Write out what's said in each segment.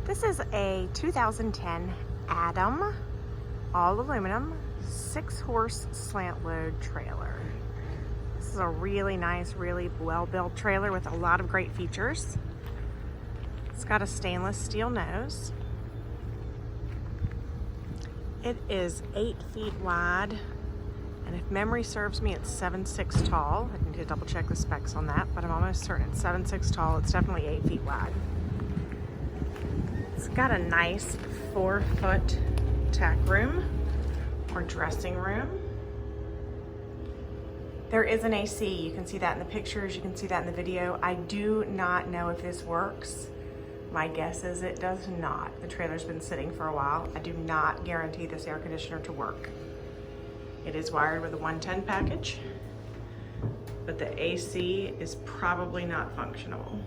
This is a 2010 Adam, all aluminum, 6-horse slant load trailer. This is a really nice, really well-built trailer with a lot of great features. It's got a stainless steel nose. It is 8 feet wide, and if memory serves me, it's 7'6" tall. I need to double check the specs on that, but I'm almost certain it's 7'6" tall. It's definitely 8 feet wide. It's got a nice 4-foot tack room or dressing room. There is an AC. You can see that in the pictures. You can see that in the video. I do not know if this works. My guess is it does not. The trailer's been sitting for a while. I do not guarantee this air conditioner to work. It is wired with a 110 package, but the AC is probably not functional.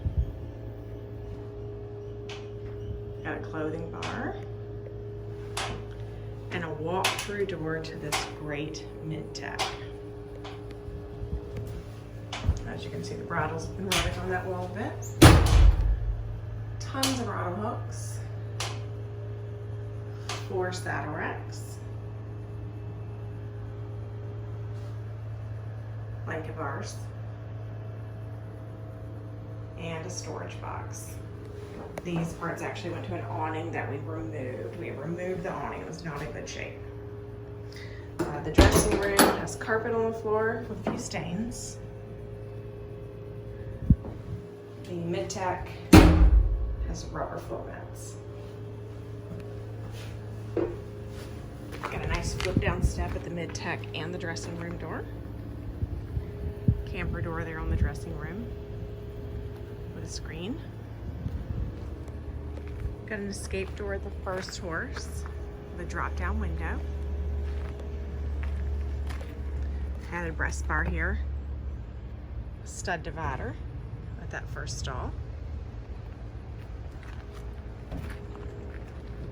Got a clothing bar and a walk-through door to this great mid-tack. As you can see, the bridle's been running on that wall a bit. Tons of bridle hooks, 4 saddle racks, blanket bars, and a storage box. These parts actually went to an awning that we removed. We removed the awning. It was not in good shape. The dressing room has carpet on the floor with a few stains. The mid-tack has rubber floor mats. Got a nice flip down step at the mid-tack and the dressing room door. Camper door there on the dressing room with a screen. Got an escape door at the first horse with a drop-down window. Added breast bar here. Stud divider at that first stall.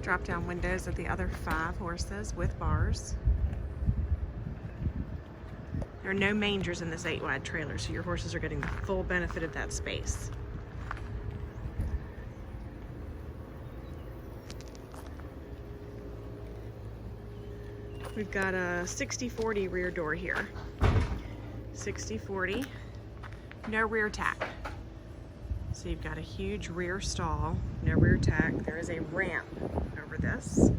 Drop-down windows at the other 5 horses with bars. There are no mangers in this 8-wide trailer, so your horses are getting the full benefit of that space. We've got a 60/40 rear door here. 60/40, no rear tack. So you've got a huge rear stall, no rear tack. There is a ramp over this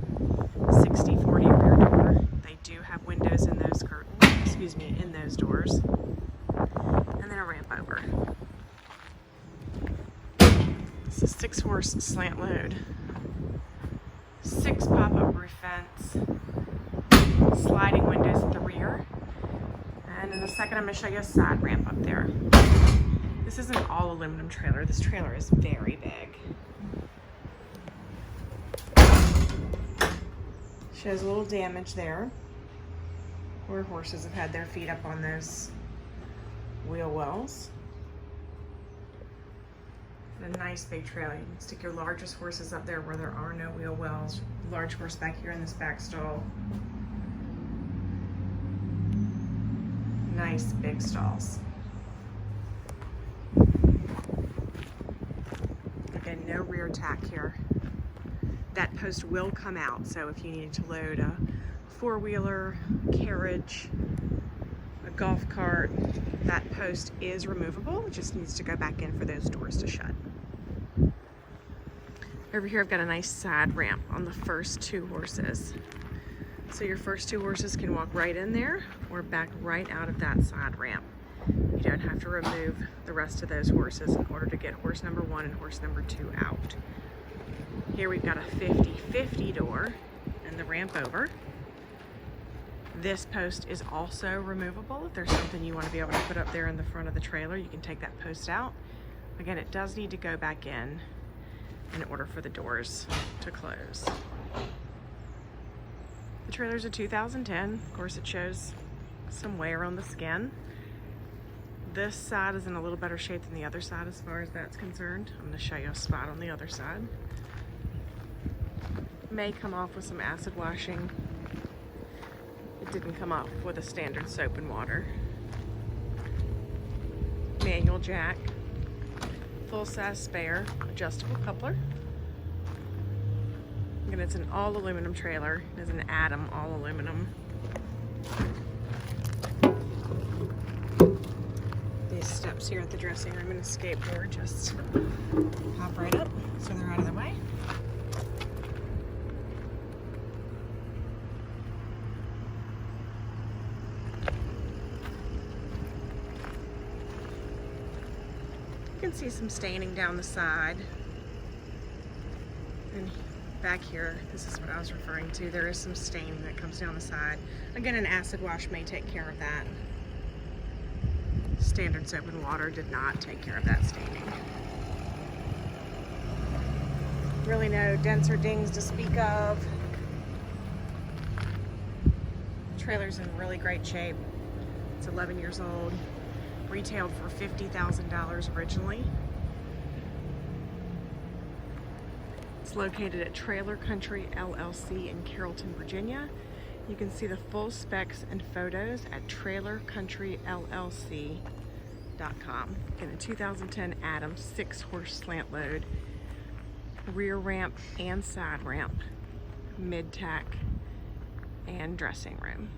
60/40 rear door. They do have windows in those curtains, in those doors. And then a ramp over. It's a 6-horse slant load. 6 pop-up roof vents. Sliding windows at the rear. And in a second, I'm going to show you a side ramp up there. This is an all aluminum trailer. This trailer is very big. Shows a little damage there where horses have had their feet up on those wheel wells. A nice big trailer. You can stick your largest horses up there where there are no wheel wells. Large horse back here in this back stall. Nice big stalls. Again, no rear tack here. That post will come out, so if you needed to load a 4-wheeler, carriage, a golf cart, that post is removable. It just needs to go back in for those doors to shut. Over here I've got a nice side ramp on the first 2 horses. So your first 2 horses can walk right in there or back right out of that side ramp. You don't have to remove the rest of those horses in order to get horse number 1 and horse number 2 out. Here we've got a 50/50 door and the ramp over. This post is also removable. If there's something you want to be able to put up there in the front of the trailer, you can take that post out. Again, it does need to go back in order for the doors to close. The trailer's a 2010. Of course, it shows some wear on the skin. This side is in a little better shape than the other side as far as that's concerned. I'm going to show you a spot on the other side. May come off with some acid washing. It didn't come off with a standard soap and water. Manual jack, full-size spare, adjustable coupler, And it's an all aluminum trailer. It is an Adam all aluminum. These steps here at the dressing room and a skateboard just hop right up so they're out of the way. You can see some staining down the side. And back here, this is what I was referring to. There is some staining that comes down the side. Again, an acid wash may take care of that. Standard soap and water did not take care of that staining. Really no dents or dings to speak of. Trailer's in really great shape. It's 11 years old. Retailed for $50,000 originally. It's located at Trailer Country LLC in Carrollton, Virginia. You can see the full specs and photos at trailercountryllc.com. In a 2010 Adam 6-horse slant load, rear ramp and side ramp, mid-tack, and dressing room.